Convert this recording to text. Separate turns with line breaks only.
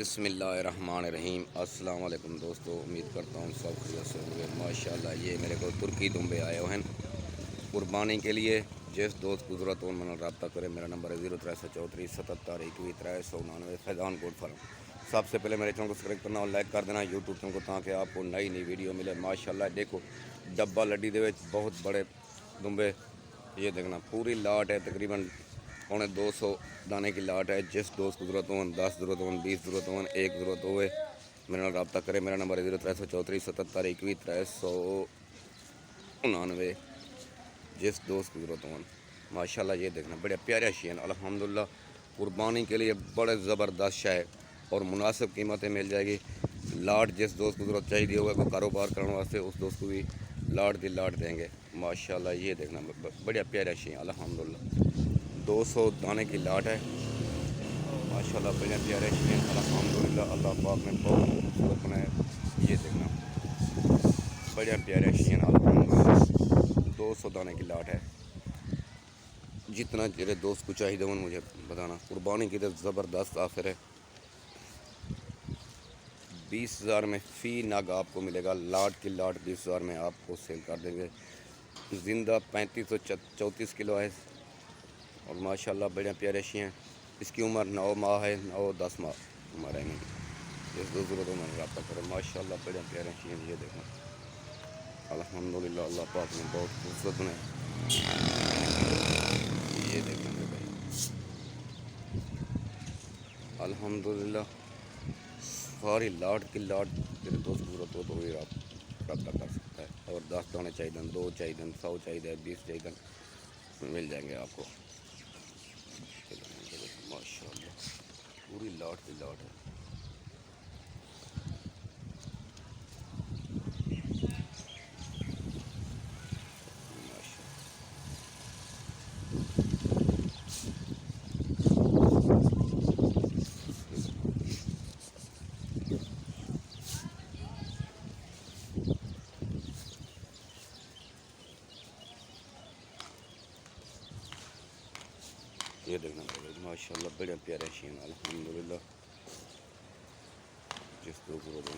بسم اللہ الرحمن الرحیم۔ السلام علیکم دوستو، امید کرتا ہوں سب خیریت سے ہوں گے۔ ماشاءاللہ یہ میرے کو ترکی دمبے آئے ہوئے ہیں قربانی کے لیے۔ جس دوست کو ضرورت ہو میں رابطہ کرے، میرا نمبر ہے 0334 77 21 399 فیضان گوڈ فارم۔ سب سے پہلے میرے چینل کو سبسکرائب کرنا اور لائک کر دینا یوٹیوب چینل کو، تاکہ آپ کو نئی ویڈیو ملے۔ ماشاءاللہ دیکھو ڈبا لڈی دے بہت بڑے دمبے، یہ دیکھنا پوری لاٹ ہے، تقریباً 200 دانے کی لاٹ ہے۔ جس دوست کو ضرورت ہو، 10 ضرورت ہو، 20 ضرورت ہو، 1 ضرورت ہوئے میرے نال رابطہ کرے۔ میرا نمبر ہے 0334 77 21 399۔ جس دوست کو ضرورت ہو ماشاءاللہ یہ دیکھنا بڑے پیارے شین، الحمدللہ قربانی کے لیے بڑے زبردست شے ہے اور مناسب قیمتیں مل جائے گی۔ لاٹ جس دوست کو ضرورت چاہیے ہوگا کوئی کاروبار کرنے واسطے، اس دوست کو بھی لاٹ دی لاٹ دیں گے۔ ماشاءاللہ یہ دیکھنا بڑے پیارے شین، الحمدللہ 200 دانے کی لاٹ ہے۔ ماشاءاللہ بڑے پیارے شین، الحمدللہ اللہ پاک نے بہت خوبصورت بنائے۔ یہ دیکھنا بڑے پیارے شین، الحمدللہ 200 دانے کی لاٹ ہے۔ جتنا تیرے دوست کو چاہیے ہوں مجھے بتانا۔ قربانی کی تو زبردست آفر ہے، 20,000 میں فی نگ آپ کو ملے گا۔ لاٹ کی لاٹ 20,000 میں آپ کو سیل کر دیں گے۔ زندہ 3534 کلو ہے اور ماشاءاللہ بڑے پیارے شی ہیں۔ اس کی عمر 9 ماہ ہے، 9-10 ماہ عمر ہے۔ جس دو ضرورت ہو میں نے رابطہ کرے۔ ماشاءاللہ بڑے پیارے شی ہیں، یہ دیکھنا الحمدللہ اللہ پاک نے بہت خوبصورت بنائے۔ یہ دیکھنا میرے بھائی، الحمدللہ ساری لاٹ کی لاٹ تیرے دوست کو ضرورت ہو تو وہی رابطہ کر سکتا ہے۔ اور 10 دانے چاہیے، 2 چاہیے، 100 چاہیے، 20 چاہیے، مل جائیں گے آپ کو۔ ماشاءاللہ پوری لاٹ کی لاٹ ہے۔ یہ دیکھنا ماشاءاللہ بڑے پیارے شین، الحمدللہ جس کو ضرورت ہے